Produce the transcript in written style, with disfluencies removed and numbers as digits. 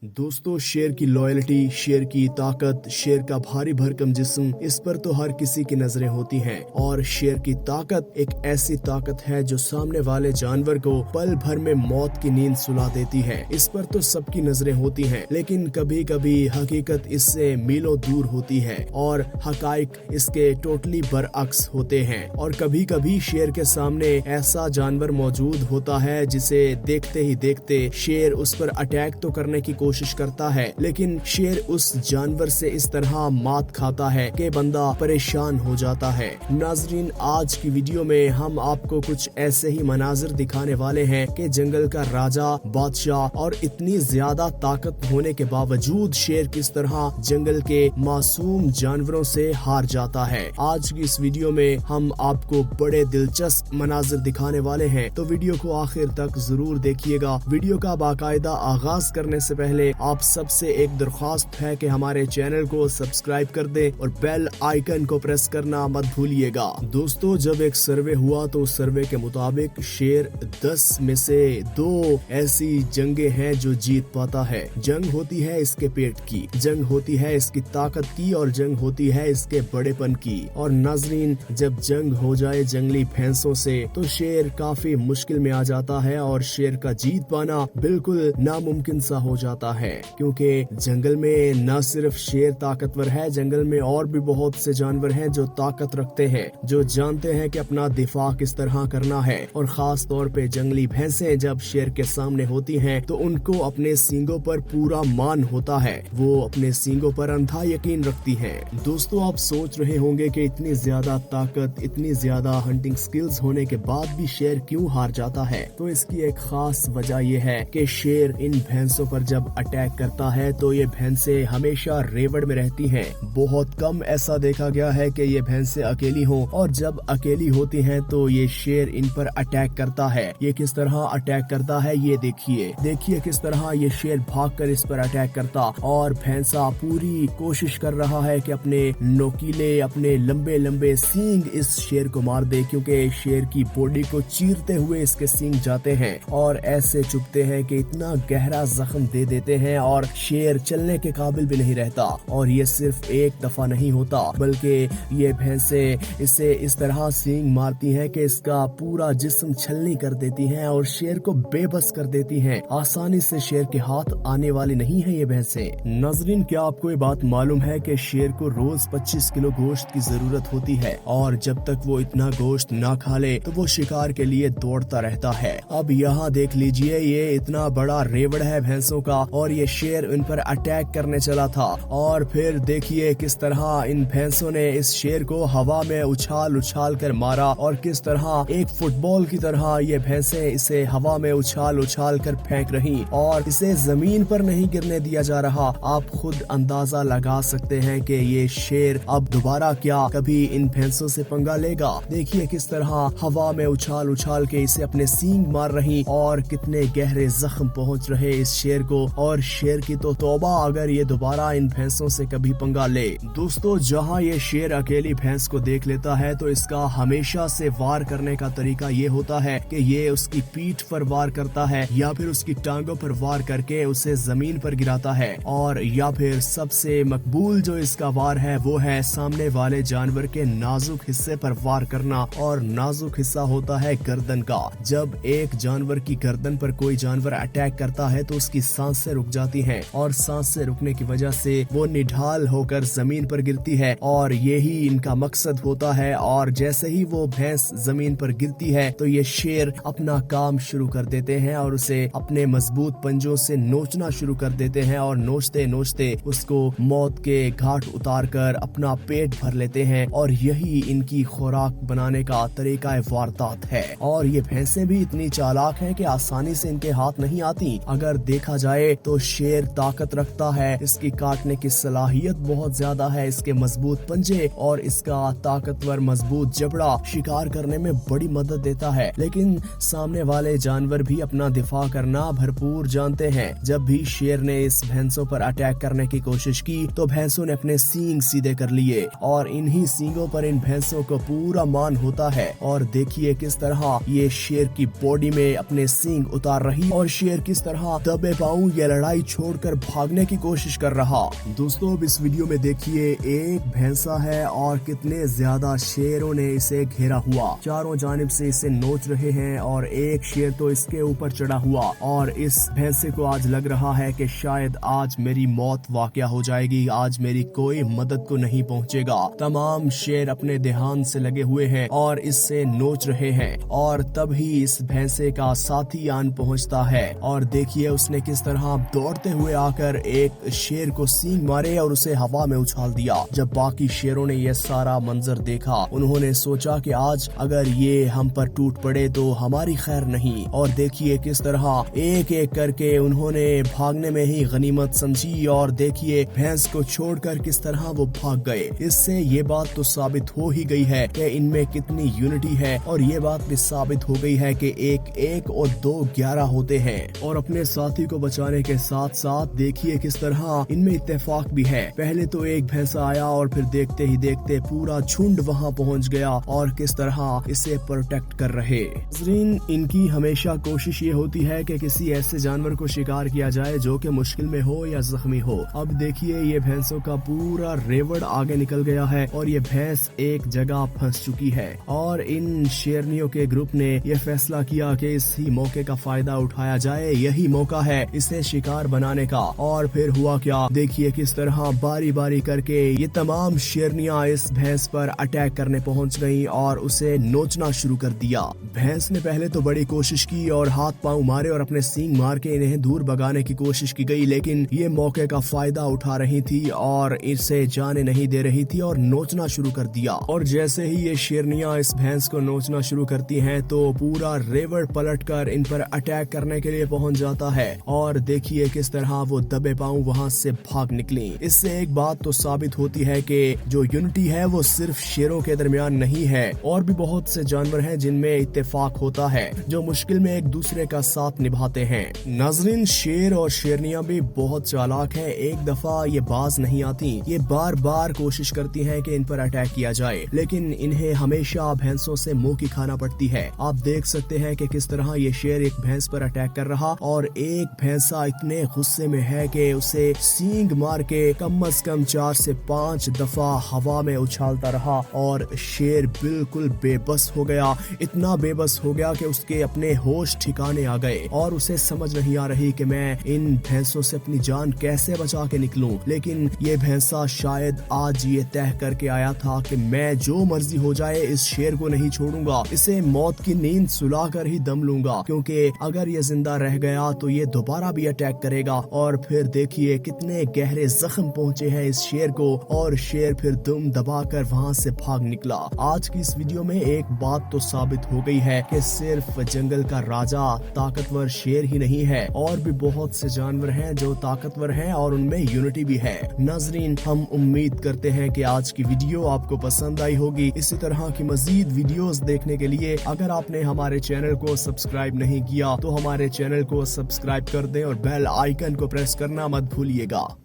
दोस्तों, शेर की लॉयल्टी, शेर की ताकत, शेर का भारी भरकम जिस्म, इस पर तो हर किसी की नजरें होती हैं। और शेर की ताकत एक ऐसी ताकत है जो सामने वाले जानवर को पल भर में मौत की नींद सुला देती है। इस पर तो सबकी नजरें होती हैं, लेकिन कभी कभी हकीकत इससे मीलों दूर होती है और हकाइक इसके टोटली बरअक्स होते हैं। और कभी कभी शेर के सामने ऐसा जानवर मौजूद होता है जिसे देखते ही देखते शेर उस पर अटैक तो करने की कोशिश करता है, लेकिन शेर उस जानवर से इस तरह मात खाता है कि बंदा परेशान हो जाता है। नाजरीन, आज की वीडियो में हम आपको कुछ ऐसे ही मनाजिर दिखाने वाले हैं कि जंगल का राजा, बादशाह और इतनी ज्यादा ताकत होने के बावजूद शेर किस तरह जंगल के मासूम जानवरों से हार जाता है। आज की इस वीडियो में हम आपको बड़े दिलचस्प मनाजिर दिखाने वाले हैं, तो वीडियो को आखिर तक जरूर देखिएगा। वीडियो का बाकायदा आगाज करने से पहले आप सबसे एक दरख्वास्त है कि हमारे चैनल को सब्सक्राइब कर दें और बेल आइकन को प्रेस करना मत भूलिएगा। दोस्तों, जब एक सर्वे हुआ तो उस सर्वे के मुताबिक शेर 10 में से 2 ऐसी जंगें हैं जो जीत पाता है। जंग होती है इसके पेट की, जंग होती है इसकी ताकत की और जंग होती है इसके बड़ेपन की। और नाजरीन, जब जंग हो जाए जंगली भैंसों से तो शेर काफी मुश्किल में आ जाता है और शेर का जीत पाना बिल्कुल नामुमकिन सा हो जाता है, क्योंकि जंगल में न सिर्फ शेर ताकतवर है, जंगल में और भी बहुत से जानवर हैं जो ताकत रखते हैं, जो जानते हैं कि अपना दिफा किस तरह करना है। और खास तौर पे जंगली भैंसें जब शेर के सामने होती हैं तो उनको अपने सींगों पर पूरा मान होता है, वो अपने सींगों पर अंधा यकीन रखती हैं। दोस्तों, आप सोच रहे होंगे कि इतनी ज्यादा ताकत, इतनी ज्यादा हंटिंग स्किल्स होने के बाद भी शेर क्यों हार जाता है। तो इसकी एक खास वजह यह है कि शेर इन भैंसों पर जब अटैक करता है तो ये भैंसें हमेशा रेवड़ में रहती हैं। बहुत कम ऐसा देखा गया है कि ये भैंसें अकेली हों, और जब अकेली होती हैं तो ये शेर इन पर अटैक करता है। ये किस तरह अटैक करता है ये देखिए किस तरह ये शेर भागकर इस पर अटैक करता, और भैंसा पूरी कोशिश कर रहा है कि अपने नोकीले, अपने लंबे लंबे सींग इस शेर को मार दे, क्योंकि शेर की बॉडी को चीरते हुए इसके सींग जाते हैं और ऐसे चुभते हैं कि इतना गहरा जख्म दे देते हैं और शेर चलने के काबिल भी नहीं रहता। और ये सिर्फ एक दफा नहीं होता, बल्कि ये भैंसें इसे इस तरह सींग मारती हैं कि इसका पूरा जिस्म छलनी कर देती हैं और शेर को बेबस कर देती हैं। आसानी से शेर के हाथ आने वाली नहीं है ये भैंसें। नाज़रीन, क्या आपको ये बात मालूम है कि शेर को रोज 25 किलो गोश्त की जरूरत होती है, और जब तक वो इतना गोश्त ना खा ले तो वो शिकार के लिए दौड़ता रहता है। अब यहाँ देख लीजिए, ये इतना बड़ा रेवड़ है भैंसों का और ये शेर इन पर अटैक करने चला था। और फिर देखिए किस तरह इन भैंसों ने इस शेर को हवा में उछाल उछाल कर मारा, और किस तरह एक फुटबॉल की तरह ये भैंसें इसे हवा में उछाल उछाल कर फेंक रही और इसे जमीन पर नहीं गिरने दिया जा रहा। आप खुद अंदाजा लगा सकते हैं कि ये शेर अब दोबारा क्या कभी इन भैंसों से पंगा लेगा। देखिए किस तरह हवा में उछाल उछाल के इसे अपने सींग मार रही और कितने गहरे जख्म पहुंच रहे इस शेर को। और शेर की तो तौबा अगर ये दोबारा इन भैंसों से कभी पंगा ले। दोस्तों, जहां ये शेर अकेली भैंस को देख लेता है तो इसका हमेशा से वार करने का तरीका ये होता है कि ये उसकी पीठ पर वार करता है, या फिर उसकी टांगों पर वार करके उसे जमीन पर गिराता है, और या फिर सबसे मकबूल जो इसका वार है वो है सामने वाले जानवर के नाजुक हिस्से पर वार करना। और नाजुक हिस्सा होता है गर्दन का। जब एक जानवर की गर्दन पर कोई जानवर अटैक करता है तो उसकी सांसें रुक जाती हैं, और सांसें रुकने की वजह से वो निढाल होकर जमीन पर गिरती है, और यही इनका मकसद होता है। और जैसे ही वो भैंस जमीन पर गिरती है तो ये शेर अपना काम शुरू कर देते हैं और उसे अपने मजबूत पंजों से नोचना शुरू कर देते हैं, और नोचते नोचते उसको मौत के घाट उतार कर अपना पेट भर लेते हैं। और यही इनकी खुराक बनाने का तरीका वारदात है। और ये भैंसें भी इतनी चालाक हैं कि आसानी से इनके हाथ नहीं आती। अगर देखा जाए तो शेर ताकत रखता है, इसकी काटने की सलाहियत बहुत ज्यादा है, इसके मजबूत पंजे और इसका ताकतवर मजबूत जबड़ा शिकार करने में बड़ी मदद देता है। लेकिन सामने वाले जानवर भी अपना दिफा करना भरपूर जानते हैं। जब भी शेर ने इस भैंसों पर अटैक करने की कोशिश की तो भैंसों ने अपने सींग सीधे कर लिए, और इन्हीं सींगों पर इन भैंसों को पूरा मान होता है। और देखिए किस तरह ये शेर की बॉडी में अपने सींग उतार रही, और शेर किस तरह दबे पांव ये लड़ाई छोड़कर भागने की कोशिश कर रहा। दोस्तों अब इस वीडियो में देखिए, एक भैंसा है और कितने ज्यादा शेरों ने इसे घेरा हुआ, चारों जानिब से इसे नोच रहे हैं और एक शेर तो इसके ऊपर चढ़ा हुआ और इस भैंसे को आज लग रहा है कि शायद आज मेरी मौत वाक़या हो जाएगी, आज मेरी कोई मदद को नहीं पहुंचेगा। तमाम शेर अपने ध्यान से लगे हुए हैं और इससे नोच रहे हैं और तभी इस भैंसे का साथी आन पहुंचता है और देखिए उसने किस तरह दौड़ते हुए आकर एक शेर को सींग मारे और उसे हवा में उछाल दिया। जब बाकी शेरों ने यह सारा मंजर देखा, उन्होंने सोचा कि आज अगर ये हम पर टूट पड़े तो हमारी खैर नहीं, और देखिए किस तरह एक एक करके उन्होंने भागने में ही गनीमत समझी और देखिए भैंस को छोड़कर किस तरह वो भाग गए। इससे ये बात तो साबित हो ही गई है कि इनमें कितनी यूनिटी है और ये बात भी साबित हो गई है कि एक एक और 2 11 होते हैं। और अपने साथी को बचाने के साथ साथ देखिए किस तरह इनमें इत्तेफाक भी है। पहले तो एक भैंसा आया और फिर देखते ही देखते पूरा झुंड वहां पहुंच गया और किस तरह इसे प्रोटेक्ट कर रहे। नाज़रीन, इनकी हमेशा कोशिश ये होती है कि किसी ऐसे जानवर को शिकार किया जाए जो कि मुश्किल में हो या जख्मी हो। अब देखिए ये भैंसों का पूरा रेवड़ आगे निकल गया है और ये भैंस एक जगह फंस चुकी है और इन शेरनियों के ग्रुप ने यह फैसला किया कि इसी मौके का फायदा उठाया जाए, यही मौका है इसे शिकार बनाने का। और फिर हुआ क्या, देखिए किस तरह बारी बारी करके ये तमाम शेरनियां इस भैंस पर अटैक करने पहुंच गईं और उसे नोचना शुरू कर दिया। भैंस ने पहले तो बड़ी कोशिश की और हाथ पांव मारे और अपने सींग मार के इन्हें दूर भगाने की कोशिश की गई, लेकिन ये मौके का फायदा उठा रही थी और इसे जाने नहीं दे रही थी और नोचना शुरू कर दिया। और जैसे ही ये शेरनियां इस भैंस को नोचना शुरू करती हैं तो पूरा रेवड़ पलटकर इन पर अटैक करने के लिए पहुंच जाता है और देखिए किस तरह वो दबे पांव वहां से भाग निकली। इससे एक बात तो साबित होती है कि जो यूनिटी है वो सिर्फ शेरों के दरमियान नहीं है, और भी बहुत से जानवर हैं जिनमें इत्तेफाक होता है, जो मुश्किल में एक दूसरे का साथ निभाते हैं। नाज़रीन, शेर और शेरनियां भी बहुत चालाक हैं। एक दफा ये बाज नहीं आती, ये बार बार कोशिश करती हैं कि इन पर अटैक किया जाए, लेकिन इन्हें हमेशा भैंसों से मुंह की खाना पड़ती है। आप देख सकते हैं कि किस तरह ये शेर एक भैंस पर अटैक कर रहा और एक भैंसा इतने गुस्से में है कि उसे सींग मार के कम से कम 4 से 5 दफा हवा में उछालता रहा और शेर बिल्कुल बेबस हो गया। इतना बेबस हो गया कि उसके अपने होश ठिकाने आ गए और उसे समझ नहीं आ रही कि मैं इन भैंसों से अपनी जान कैसे बचा के निकलूं। लेकिन ये भैंसा शायद आज ये तय करके आया था कि मैं जो मर्जी हो जाए इस शेर को नहीं छोड़ूंगा, इसे मौत की नींद सुला कर ही दम लूंगा, क्योंकि अगर ये जिंदा रह गया तो ये दोबारा भी अटैक करेगा। और फिर देखिए कितने गहरे जख्म पहुंचे हैं इस शेर को और शेर फिर दुम दबाकर वहां से भाग निकला। आज की इस वीडियो में एक बात तो साबित हो गई है कि सिर्फ जंगल का राजा ताकतवर शेर ही नहीं है, और भी बहुत से जानवर हैं जो ताकतवर हैं और उनमें यूनिटी भी है। नाज़रीन, हम उम्मीद करते हैं कि आज की वीडियो आपको पसंद आई होगी। इसी तरह की मजीद वीडियोस देखने के लिए अगर आपने हमारे चैनल को सब्सक्राइब नहीं किया तो हमारे चैनल को सब्सक्राइब कर दें और बेल आइकन को प्रेस करना मत भूलिएगा।